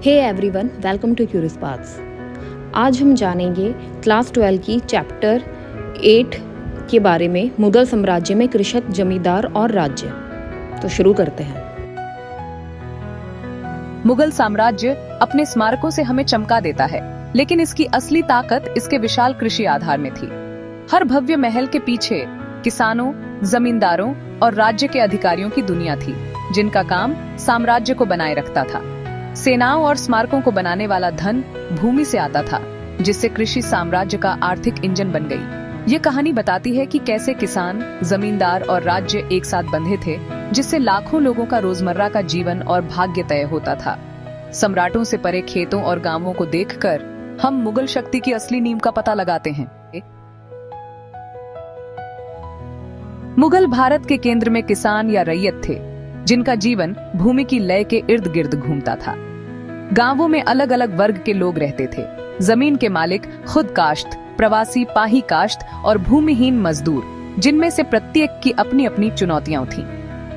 Hey everyone, welcome to curious paths. आज हम जानेंगे क्लास 12 की चैप्टर 8 के बारे में, मुगल साम्राज्य में कृषक, जमींदार और राज्य। तो शुरू करते हैं। मुगल साम्राज्य अपने स्मारकों से हमें चमका देता है, लेकिन इसकी असली ताकत इसके विशाल कृषि आधार में थी। हर भव्य महल के पीछे किसानों, जमींदारों और राज्य के अधिकारियों की दुनिया थी, जिनका काम साम्राज्य को बनाए रखता था। सेनाओं और स्मारकों को बनाने वाला धन भूमि से आता था, जिससे कृषि साम्राज्य का आर्थिक इंजन बन गई। ये कहानी बताती है कि कैसे किसान, जमींदार और राज्य एक साथ बंधे थे, जिससे लाखों लोगों का रोजमर्रा का जीवन और भाग्य तय होता था। सम्राटों से परे खेतों और गांवों को देखकर हम मुगल शक्ति की असली नींव का पता लगाते हैं। मुगल भारत के केंद्र में किसान या रैयत थे, जिनका जीवन भूमि की लय के इर्द गिर्द घूमता था। गांवों में अलग अलग वर्ग के लोग रहते थे। जमीन के मालिक, खुद काश्त, प्रवासी, पाही काश्त और भूमिहीन मजदूर, जिनमें से प्रत्येक की अपनी अपनी चुनौतियां थीं।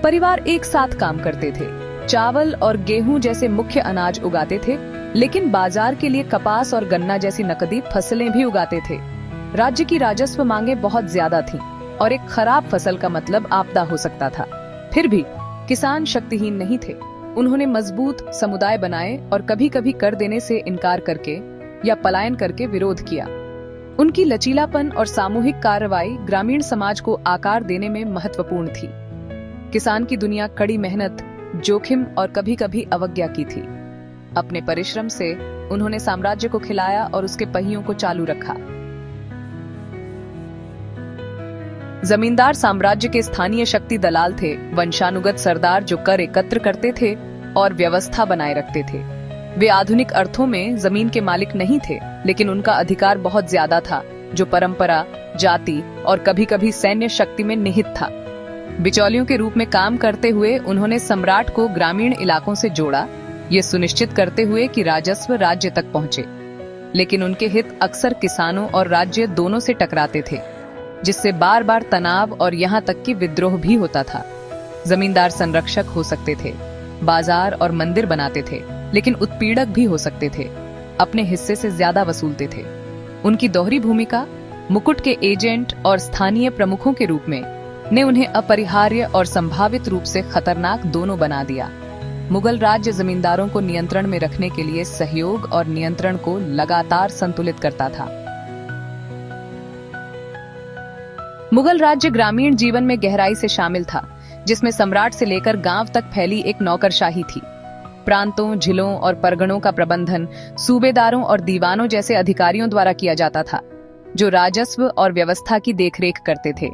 परिवार एक साथ काम करते थे, चावल और गेहूं जैसे मुख्य अनाज उगाते थे, लेकिन बाजार के लिए कपास और गन्ना जैसी नकदी फसलें भी उगाते थे। राज्य की राजस्व मांगे बहुत ज्यादा थीं और एक खराब फसल का मतलब आपदा हो सकता था। फिर भी किसान शक्तिहीन नहीं थे। उन्होंने मजबूत समुदाय बनाए और कभी कभी कर देने से इनकार करके या पलायन करके विरोध किया। उनकी लचीलापन और सामूहिक कार्रवाई ग्रामीण समाज को आकार देने में महत्वपूर्ण थी। किसान की दुनिया कड़ी मेहनत, जोखिम और कभी कभी अवज्ञा की थी। अपने परिश्रम से उन्होंने साम्राज्य को खिलाया और उसके पहियों को चालू रखा। जमींदार साम्राज्य के स्थानीय शक्ति दलाल थे, वंशानुगत सरदार जो कर एकत्र करते थे और व्यवस्था बनाए रखते थे। वे आधुनिक अर्थों में जमीन के मालिक नहीं थे, लेकिन उनका अधिकार बहुत ज्यादा था, जो परंपरा, जाति और कभी कभी सैन्य शक्ति में निहित था। बिचौलियों के रूप में काम करते हुए उन्होंने सम्राट को ग्रामीण इलाकों से जोड़ा, ये सुनिश्चित करते हुए कि राजस्व राज्य तक पहुंचे। लेकिन उनके हित अक्सर किसानों और राज्य दोनों से टकराते थे, जिससे बार बार तनाव और यहाँ तक कि विद्रोह भी होता था। जमींदार संरक्षक हो सकते थे, बाजार और मंदिर बनाते थे, लेकिन उत्पीड़क भी हो सकते थे, अपने हिस्से से ज्यादा वसूलते थे। उनकी दोहरी भूमिका, मुकुट के एजेंट और स्थानीय प्रमुखों के रूप में, ने उन्हें अपरिहार्य और संभावित रूप से खतरनाक दोनों बना दिया। मुगल राज्य जमींदारों को नियंत्रण में रखने के लिए सहयोग और नियंत्रण को लगातार संतुलित करता था। मुगल राज्य ग्रामीण जीवन में गहराई से शामिल था, जिसमें सम्राट से लेकर गांव तक फैली एक नौकरशाही थी। प्रांतों, जिलों और परगणों का प्रबंधन सूबेदारों और दीवानों जैसे अधिकारियों द्वारा किया जाता था, जो राजस्व और व्यवस्था की देखरेख करते थे।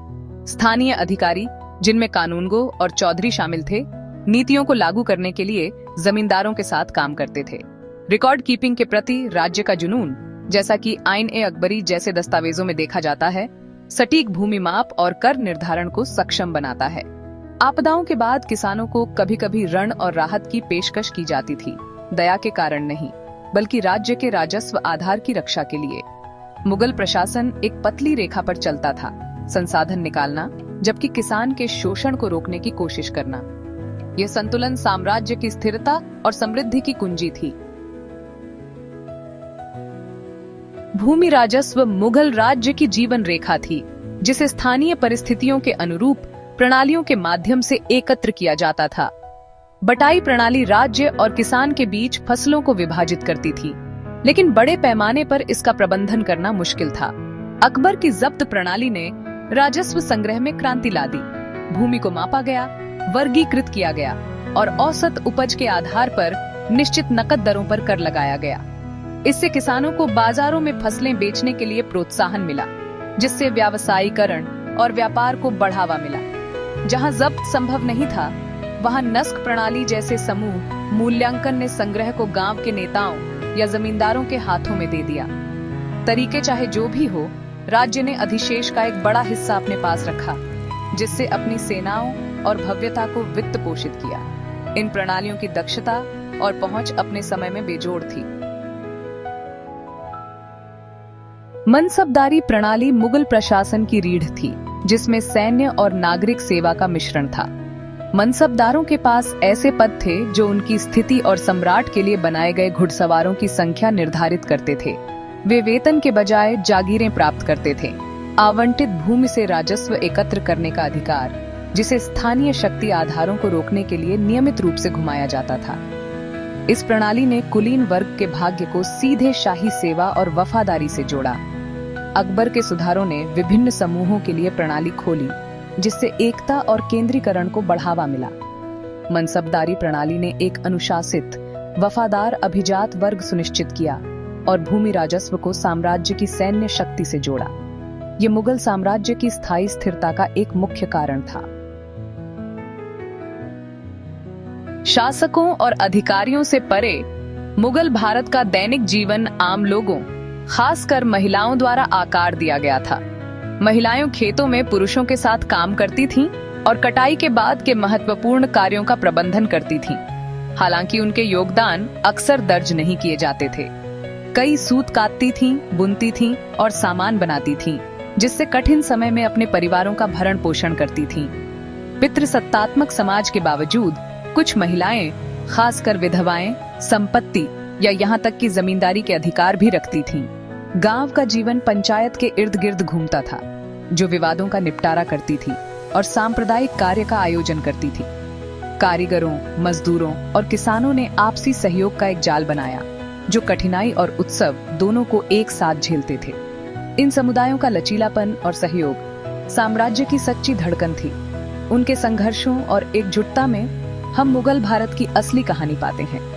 स्थानीय अधिकारी, जिनमें कानूनगो और चौधरी शामिल थे, नीतियों को लागू करने के लिए जमींदारों के साथ काम करते थे। रिकॉर्ड कीपिंग के प्रति राज्य का जुनून, जैसा कि आईन-ए-अकबरी जैसे दस्तावेजों में देखा जाता है, सटीक भूमि माप और कर निर्धारण को सक्षम बनाता है। आपदाओं के बाद किसानों को कभी कभी ऋण और राहत की पेशकश की जाती थी, दया के कारण नहीं, बल्कि राज्य के राजस्व आधार की रक्षा के लिए। मुगल प्रशासन एक पतली रेखा पर चलता था, संसाधन निकालना जबकि किसान के शोषण को रोकने की कोशिश करना। यह संतुलन साम्राज्य की स्थिरता और समृद्धि की कुंजी थी। भूमि राजस्व मुगल राज्य की जीवन रेखा थी, जिसे स्थानीय परिस्थितियों के अनुरूप प्रणालियों के माध्यम से एकत्र किया जाता था। बटाई प्रणाली राज्य और किसान के बीच फसलों को विभाजित करती थी, लेकिन बड़े पैमाने पर इसका प्रबंधन करना मुश्किल था। अकबर की जब्त प्रणाली ने राजस्व संग्रह में क्रांति ला दी। भूमि को मापा गया, वर्गीकृत किया गया और औसत उपज के आधार पर निश्चित नकद दरों पर कर लगाया गया। इससे किसानों को बाजारों में फसलें बेचने के लिए प्रोत्साहन मिला, जिससे व्यावसायीकरण और व्यापार को बढ़ावा मिला। जहां जब्त संभव नहीं था, वहां नस्क प्रणाली जैसे समूह मूल्यांकन ने संग्रह को गांव के नेताओं या जमींदारों के हाथों में दे दिया। तरीके चाहे जो भी हो, राज्य ने अधिशेष का एक बड़ा हिस्सा अपने पास रखा, जिससे अपनी सेनाओं और भव्यता को वित्त पोषित किया। इन प्रणालियों की दक्षता और पहुंच अपने समय में बेजोड़ थी। मनसबदारी प्रणाली मुगल प्रशासन की रीढ़ थी, जिसमें सैन्य और नागरिक सेवा का मिश्रण था। मनसबदारों के पास ऐसे पद थे जो उनकी स्थिति और सम्राट के लिए बनाए गए घुड़सवारों की संख्या निर्धारित करते थे। वे वेतन के बजाय जागीरें प्राप्त करते थे। आवंटित भूमि से राजस्व एकत्र करने का अधिकार, जिसे स्थानीय शक्ति आधारों को रोकने के लिए नियमित रूप से घुमाया जाता था। इस प्रणाली ने कुलीन वर्ग के भाग्य को सीधे शाही सेवा और वफादारी से जोड़ा। अकबर के सुधारों ने विभिन्न समूहों के लिए प्रणाली खोली, जिससे एकता और केंद्रीकरण को बढ़ावा मिला। मनसबदारी प्रणाली ने एक अनुशासित, वफादार अभिजात वर्ग सुनिश्चित किया और भूमि राजस्व को साम्राज्य की सैन्य शक्ति से जोड़ा। ये मुगल साम्राज्य की स्थायी स्थिरता का एक मुख्य कारण था। शासकों और अधिकारियों से परे मुगल भारत का दैनिक जीवन आम लोगों, खासकर महिलाओं द्वारा आकार दिया गया था। महिलाएं खेतों में पुरुषों के साथ काम करती थीं और कटाई के बाद के महत्वपूर्ण कार्यों का प्रबंधन करती थीं। हालांकि उनके योगदान अक्सर दर्ज नहीं किए जाते थे। कई सूत काटती थीं, बुनती थीं और सामान बनाती थीं, जिससे कठिन समय में अपने परिवारों का भरण पोषण करती थीं। पितृसत्तात्मक समाज के बावजूद कुछ महिलाएं, खासकर विधवाएं, संपत्ति या यहाँ तक कि जमींदारी के अधिकार भी रखती थीं। गांव का जीवन पंचायत के इर्द गिर्द घूमता था, जो विवादों का निपटारा करती थी और सांप्रदायिक कार्य का आयोजन करती थी। कारीगरों, मजदूरों और किसानों ने आपसी सहयोग का एक जाल बनाया, जो कठिनाई और उत्सव दोनों को एक साथ झेलते थे। इन समुदायों का लचीलापन और सहयोग साम्राज्य की सच्ची धड़कन थी। उनके संघर्षों और एकजुटता में हम मुगल भारत की असली कहानी पाते हैं।